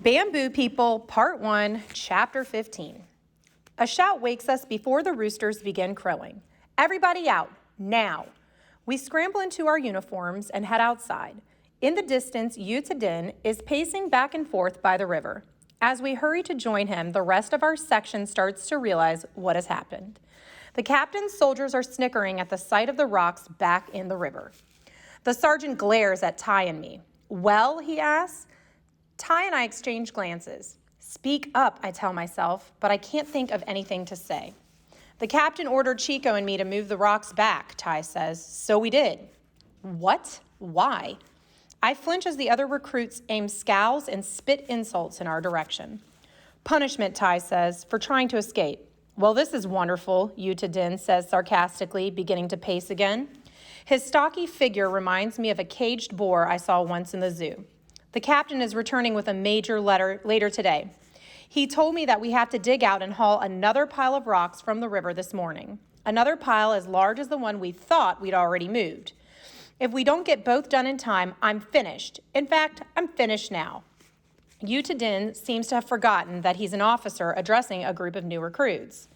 Bamboo People, Part 1, Chapter 15. A shout wakes us before the roosters begin crowing. Everybody out, now. We scramble into our uniforms and head outside. In the distance, Yutadin is pacing back and forth by the river. As we hurry to join him, the rest of our section starts to realize what has happened. The captain's soldiers are snickering at the sight of the rocks back in the river. The sergeant glares at Ty and me. Well, he asks. Ty and I exchange glances. Speak up, I tell myself, but I can't think of anything to say. The captain ordered Chico and me to move the rocks back, Ty says. So we did. What? Why? I flinch as the other recruits aim scowls and spit insults in our direction. Punishment, Ty says, for trying to escape. Well, this is wonderful, Yutadin says sarcastically, beginning to pace again. His stocky figure reminds me of a caged boar I saw once in the zoo. The captain is returning with a major letter later today. He told me that we have to dig out and haul another pile of rocks from the river this morning. Another pile as large as the one we thought we'd already moved. If we don't get both done in time, I'm finished. In fact, I'm finished now. Yutadin seems to have forgotten that he's an officer addressing a group of new recruits.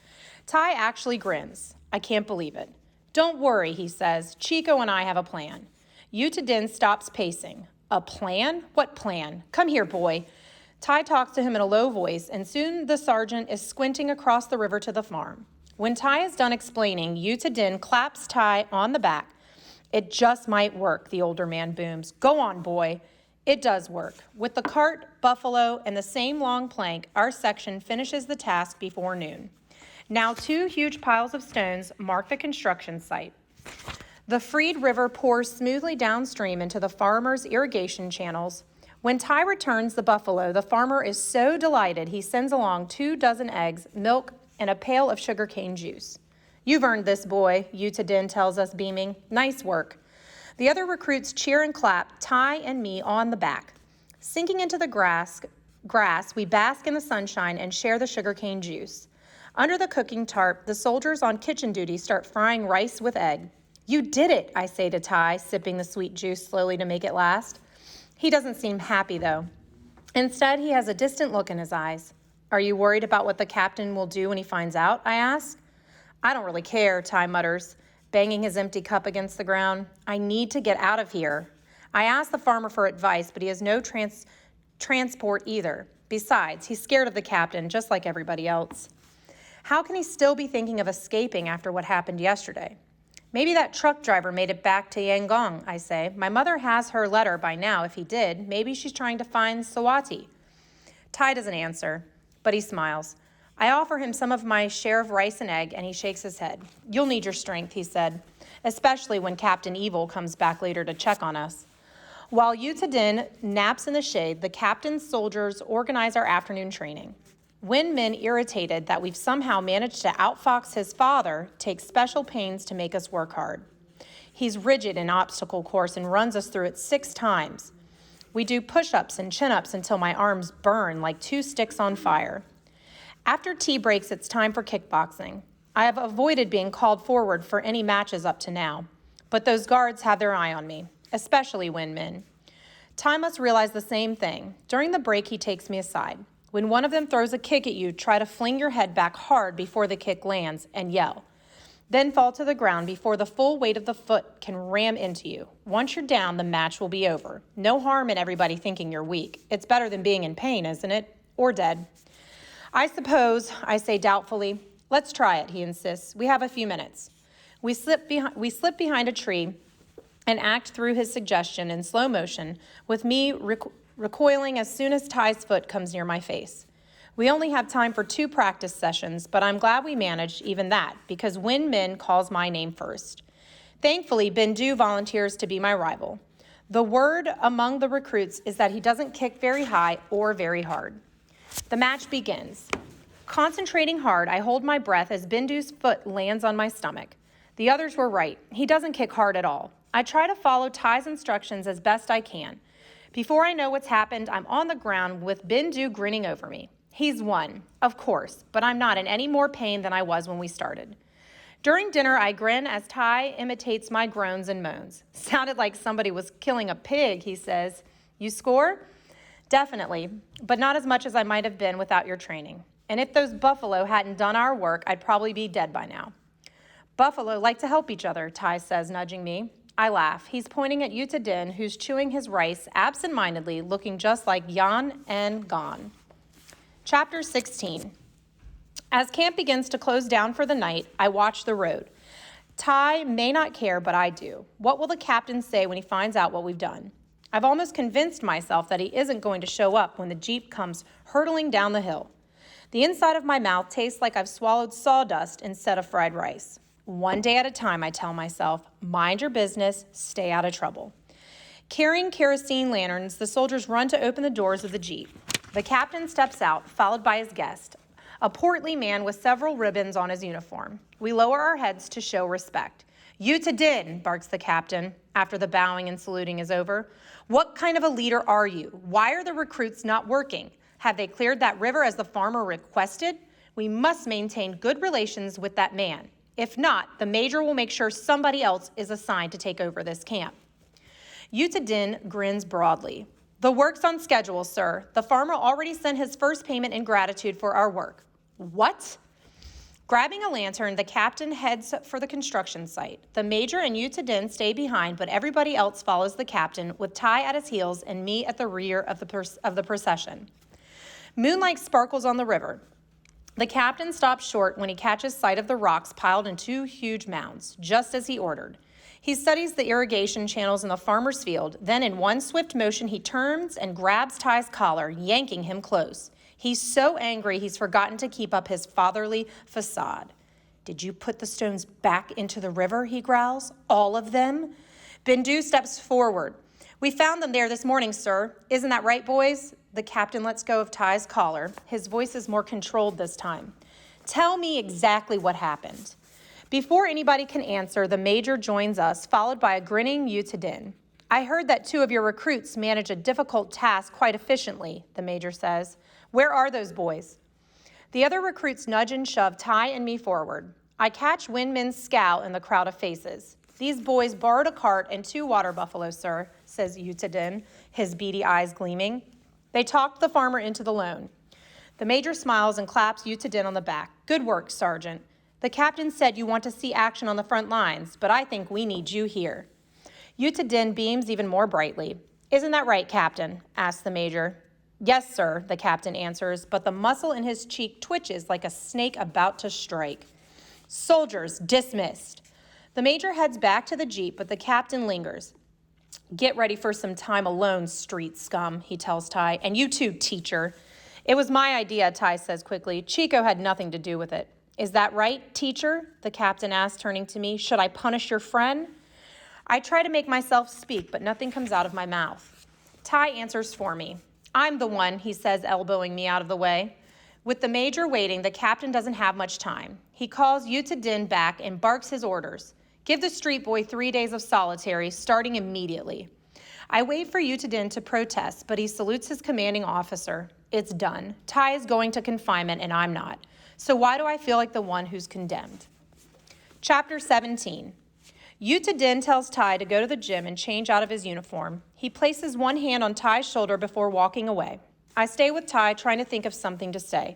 Ty actually grins. I can't believe it. Don't worry, he says. Chico and I have a plan. Yutadin stops pacing. A plan? What plan? Come here, boy. Ty talks to him in a low voice, and soon the sergeant is squinting across the river to the farm. When Ty is done explaining, Yutadin claps Ty on the back. It just might work, the older man booms. Go on, boy. It does work. With the cart, buffalo, and the same long plank, our section finishes the task before noon. Now 2 huge piles of stones mark the construction site. The freed river pours smoothly downstream into the farmer's irrigation channels. When Ty returns the buffalo, the farmer is so delighted he sends along 2 dozen eggs, milk, and a pail of sugarcane juice. You've earned this, boy, Yutadin tells us, beaming. Nice work. The other recruits cheer and clap Ty and me on the back. Sinking into the grass, we bask in the sunshine and share the sugarcane juice. Under the cooking tarp, the soldiers on kitchen duty start frying rice with egg. You did it, I say to Ty, sipping the sweet juice slowly to make it last. He doesn't seem happy, though. Instead, he has a distant look in his eyes. Are you worried about what the captain will do when he finds out, I ask. I don't really care, Ty mutters, banging his empty cup against the ground. I need to get out of here. I ask the farmer for advice, but he has no transport either. Besides, he's scared of the captain, just like everybody else. How can he still be thinking of escaping after what happened yesterday? Maybe that truck driver made it back to Yangon, I say. My mother has her letter by now. If he did, maybe she's trying to find Sawati. Ty doesn't answer, but he smiles. I offer him some of my share of rice and egg, and he shakes his head. You'll need your strength, he said, especially when Captain Evil comes back later to check on us. While Yutadin naps in the shade, the captain's soldiers organize our afternoon training. Win Min, irritated that we've somehow managed to outfox his father, takes special pains to make us work hard. He's rigid in obstacle course and runs us through it 6 times. We do push-ups and chin-ups until my arms burn like 2 sticks on fire. After tea breaks, it's time for kickboxing. I have avoided being called forward for any matches up to now, but those guards have their eye on me, especially Win Min. Ty must realize the same thing. During the break, he takes me aside. When one of them throws a kick at you, try to fling your head back hard before the kick lands and yell. Then fall to the ground before the full weight of the foot can ram into you. Once you're down, the match will be over. No harm in everybody thinking you're weak. It's better than being in pain, isn't it? Or dead. I suppose, I say doubtfully. Let's try it, he insists. We have a few minutes. We slip behind a tree and act through his suggestion in slow motion, with me recoiling as soon as Ty's foot comes near my face. We only have time for 2 practice sessions, but I'm glad we managed even that, because Win Min calls my name first. Thankfully, Bindu volunteers to be my rival. The word among the recruits is that he doesn't kick very high or very hard. The match begins. Concentrating hard, I hold my breath as Bindu's foot lands on my stomach. The others were right. He doesn't kick hard at all. I try to follow Ty's instructions as best I can. Before I know what's happened, I'm on the ground with Bindu grinning over me. He's won, of course, but I'm not in any more pain than I was when we started. During dinner, I grin as Ty imitates my groans and moans. Sounded like somebody was killing a pig, he says. You score? Definitely, but not as much as I might have been without your training. And if those buffalo hadn't done our work, I'd probably be dead by now. Buffalo like to help each other, Ty says, nudging me. I laugh. He's pointing at Yuta Din, who's chewing his rice absent-mindedly, looking just like Yan and Gon. Chapter 16. As camp begins to close down for the night, I watch the road. Ty may not care, but I do. What will the captain say when he finds out what we've done? I've almost convinced myself that he isn't going to show up when the Jeep comes hurtling down the hill. The inside of my mouth tastes like I've swallowed sawdust instead of fried rice. One day at a time, I tell myself, mind your business, stay out of trouble. Carrying kerosene lanterns, the soldiers run to open the doors of the Jeep. The captain steps out, followed by his guest, a portly man with several ribbons on his uniform. We lower our heads to show respect. Yuta Din, barks the captain, after the bowing and saluting is over. What kind of a leader are you? Why are the recruits not working? Have they cleared that river as the farmer requested? We must maintain good relations with that man. If not, the major will make sure somebody else is assigned to take over this camp. Yuta Din grins broadly. The work's on schedule, sir. The farmer already sent his first payment in gratitude for our work. What? Grabbing a lantern, the captain heads for the construction site. The major and Yuta Din stay behind, but everybody else follows the captain, with Ty at his heels and me at the rear of the procession. Moonlight sparkles on the river. The captain stops short when he catches sight of the rocks piled in two huge mounds, just as he ordered. He studies the irrigation channels in the farmer's field. Then in one swift motion, he turns and grabs Ty's collar, yanking him close. He's so angry he's forgotten to keep up his fatherly facade. Did you put the stones back into the river, he growls. All of them? Bindu steps forward. We found them there this morning, sir. Isn't that right, boys? The captain lets go of Ty's collar. His voice is more controlled this time. Tell me exactly what happened. Before anybody can answer, the major joins us, followed by a grinning Yuta Din. I heard that 2 of your recruits manage a difficult task quite efficiently, the major says. Where are those boys? The other recruits nudge and shove Ty and me forward. I catch Win Min's scowl in the crowd of faces. These boys borrowed a cart and 2 water buffaloes, sir, says Yuta Din, his beady eyes gleaming. They talked the farmer into the loan. The major smiles and claps Yuta Din on the back. Good work, Sergeant. The captain said you want to see action on the front lines, but I think we need you here. Yuta Din beams even more brightly. Isn't that right, Captain? Asks the major. Yes, sir, the captain answers, but the muscle in his cheek twitches like a snake about to strike. Soldiers, dismissed. The major heads back to the Jeep, but the captain lingers. Get ready for some time alone, street scum, he tells Ty. And you too, teacher. It was my idea, Ty says quickly. Chico had nothing to do with it. Is that right, teacher? The captain asks, turning to me. Should I punish your friend? I try to make myself speak, but nothing comes out of my mouth. Ty answers for me. I'm the one, he says, elbowing me out of the way. With the major waiting, the captain doesn't have much time. He calls Yuta Din back and barks his orders. Give the street boy 3 days of solitary, starting immediately. I wait for Yuta Din to protest, but he salutes his commanding officer. It's done. Ty is going to confinement and I'm not. So why do I feel like the one who's condemned? Chapter 17. Yuta Din tells Ty to go to the gym and change out of his uniform. He places one hand on Ty's shoulder before walking away. I stay with Ty, trying to think of something to say.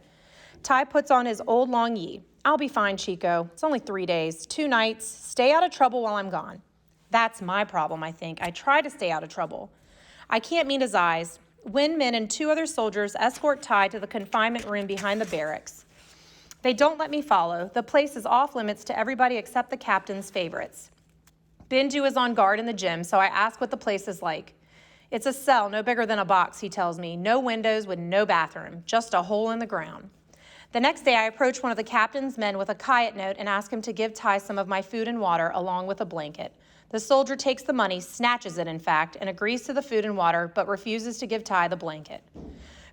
Ty puts on his old long yi. I'll be fine, Chico. It's only 3 days, 2 nights. Stay out of trouble while I'm gone. That's my problem, I think. I try to stay out of trouble. I can't meet his eyes. Win Min and 2 other soldiers escort Ty to the confinement room behind the barracks. They don't let me follow. The place is off limits to everybody except the captain's favorites. Bindu is on guard in the gym, so I ask what the place is like. It's a cell no bigger than a box, he tells me. No windows with no bathroom, just a hole in the ground. The next day, I approach one of the captain's men with a kyat note and ask him to give Ty some of my food and water along with a blanket. The soldier takes the money, snatches it in fact, and agrees to the food and water, but refuses to give Ty the blanket.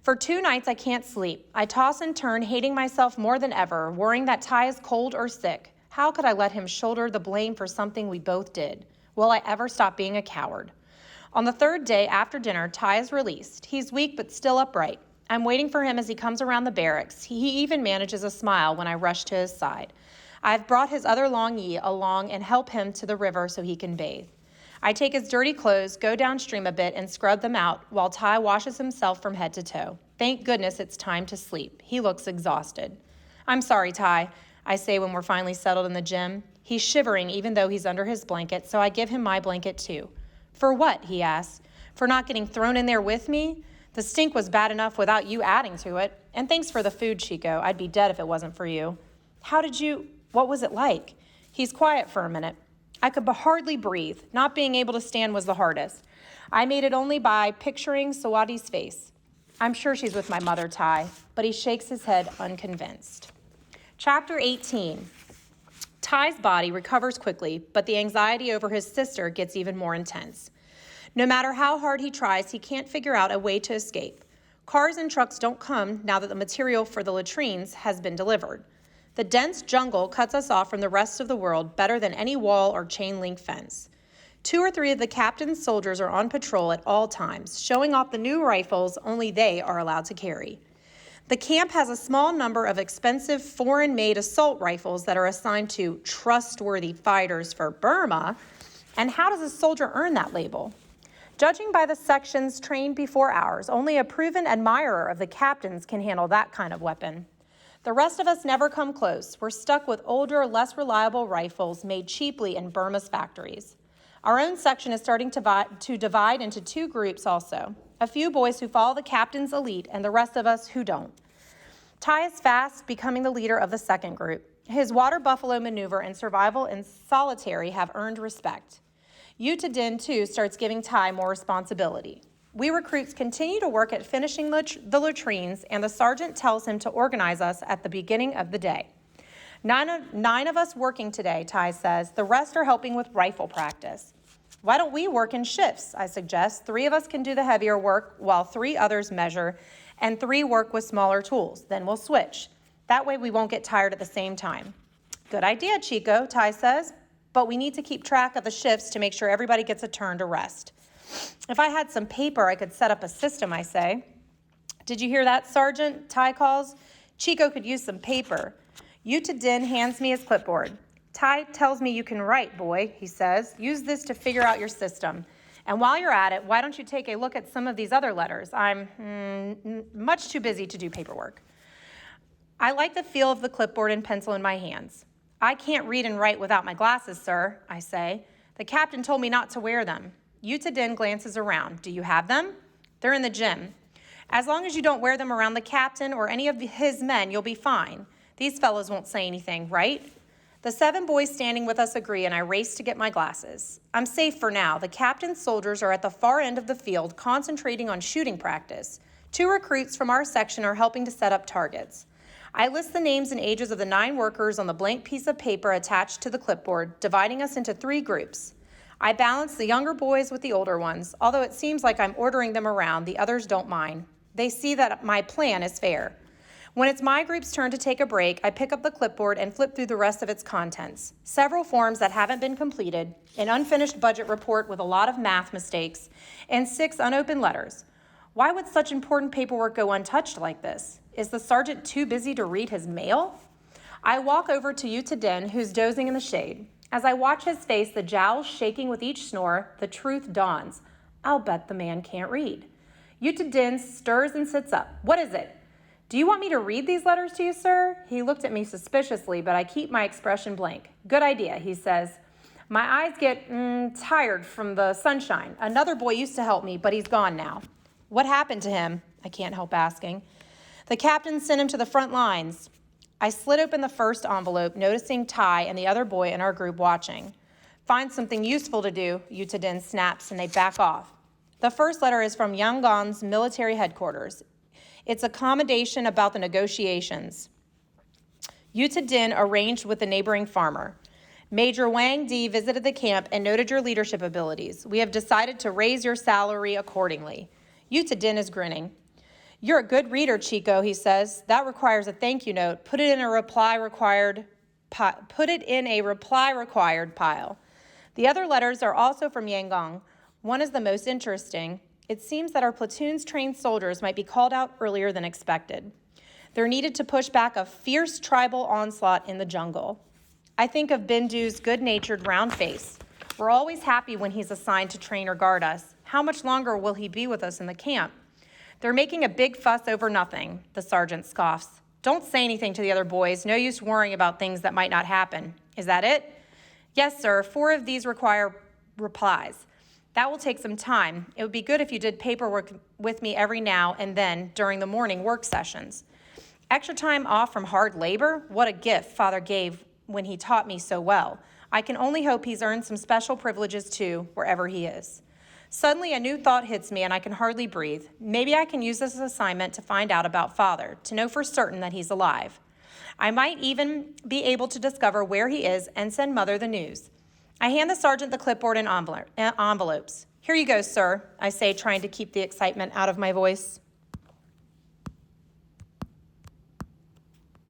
For 2 nights, I can't sleep. I toss and turn, hating myself more than ever, worrying that Ty is cold or sick. How could I let him shoulder the blame for something we both did? Will I ever stop being a coward? On the 3rd day after dinner, Ty is released. He's weak but still upright. I'm waiting for him as he comes around the barracks. He even manages a smile when I rush to his side. I've brought his other long yi along and help him to the river so he can bathe. I take his dirty clothes, go downstream a bit, and scrub them out while Ty washes himself from head to toe. Thank goodness it's time to sleep. He looks exhausted. I'm sorry, Ty, I say when we're finally settled in the gym. He's shivering even though he's under his blanket, so I give him my blanket too. For what, he asks. For not getting thrown in there with me? The stink was bad enough without you adding to it. And thanks for the food, Chico. I'd be dead if it wasn't for you. What was it like? He's quiet for a minute. I could hardly breathe. Not being able to stand was the hardest. I made it only by picturing Sawati's face. I'm sure she's with my mother, Ty, but he shakes his head unconvinced. Chapter 18. Ty's body recovers quickly, but the anxiety over his sister gets even more intense. No matter how hard he tries, he can't figure out a way to escape. Cars and trucks don't come now that the material for the latrines has been delivered. The dense jungle cuts us off from the rest of the world better than any wall or chain link fence. 2 or 3 of the captain's soldiers are on patrol at all times, showing off the new rifles only they are allowed to carry. The camp has a small number of expensive foreign-made assault rifles that are assigned to trustworthy fighters for Burma. And how does a soldier earn that label? Judging by the sections trained before ours, only a proven admirer of the captain's can handle that kind of weapon. The rest of us never come close. We're stuck with older, less reliable rifles made cheaply in Burma's factories. Our own section is starting to divide into 2 groups also. A few boys who follow the captain's elite and the rest of us who don't. Ty is fast becoming the leader of the second group. His water buffalo maneuver and survival in solitary have earned respect. Yuta Din, too, starts giving Ty more responsibility. We recruits continue to work at finishing the latrines, and the sergeant tells him to organize us at the beginning of the day. Nine of us working today, Ty says. The rest are helping with rifle practice. Why don't we work in shifts, I suggest. 3 of us can do the heavier work while 3 others measure, and 3 work with smaller tools. Then we'll switch. That way we won't get tired at the same time. Good idea, Chico, Ty says. But we need to keep track of the shifts to make sure everybody gets a turn to rest. If I had some paper, I could set up a system, I say. Did you hear that, Sergeant? Ty calls. Chico could use some paper. Yuta Din hands me his clipboard. Ty tells me you can write, boy, he says. Use this to figure out your system. And while you're at it, why don't you take a look at some of these other letters? I'm much too busy to do paperwork. I like the feel of the clipboard and pencil in my hands. I can't read and write without my glasses, sir, I say. The captain told me not to wear them. Yuta Din glances around. Do you have them? They're in the gym. As long as you don't wear them around the captain or any of his men, you'll be fine. These fellows won't say anything, right? The 7 boys standing with us agree, and I race to get my glasses. I'm safe for now. The captain's soldiers are at the far end of the field concentrating on shooting practice. 2 recruits from our section are helping to set up targets. I list the names and ages of the 9 workers on the blank piece of paper attached to the clipboard, dividing us into 3 groups. I balance the younger boys with the older ones. Although it seems like I'm ordering them around, the others don't mind. They see that my plan is fair. When it's my group's turn to take a break, I pick up the clipboard and flip through the rest of its contents. Several forms that haven't been completed, an unfinished budget report with a lot of math mistakes, and 6 unopened letters. Why would such important paperwork go untouched like this? Is the sergeant too busy to read his mail? I walk over to Yuta Din, who's dozing in the shade. As I watch his face, the jowls shaking with each snore, the truth dawns. I'll bet the man can't read. Yuta Din stirs and sits up. What is it? Do you want me to read these letters to you, sir? He looked at me suspiciously, but I keep my expression blank. Good idea, he says. My eyes get tired from the sunshine. Another boy used to help me, but he's gone now. What happened to him? I can't help asking. The captain sent him to the front lines. I slit open the first envelope, noticing Ty and the other boy in our group watching. Find something useful to do, Yuta Din snaps, and they back off. The first letter is from Yangon's military headquarters. It's a commendation about the negotiations Yuta Din arranged with the neighboring farmer. Major Wang Di visited the camp and noted your leadership abilities. We have decided to raise your salary accordingly. Yuta Din is grinning. You're a good reader, Chico, he says. That requires a thank you note. Put it in a reply required pile. The other letters are also from Yangon. One is the most interesting. It seems that our platoon's trained soldiers might be called out earlier than expected. They're needed to push back a fierce tribal onslaught in the jungle. I think of Bindu's good-natured round face. We're always happy when he's assigned to train or guard us. How much longer will he be with us in the camp? They're making a big fuss over nothing, the sergeant scoffs. Don't say anything to the other boys. No use worrying about things that might not happen. Is that it? Yes, sir. 4 of these require replies. That will take some time. It would be good if you did paperwork with me every now and then during the morning work sessions. Extra time off from hard labor? What a gift Father gave when he taught me so well. I can only hope he's earned some special privileges too, wherever he is. Suddenly, a new thought hits me and I can hardly breathe. Maybe I can use this assignment to find out about Father, to know for certain that he's alive. I might even be able to discover where he is and send Mother the news. I hand the sergeant the clipboard and envelopes. Here you go, sir, I say, trying to keep the excitement out of my voice.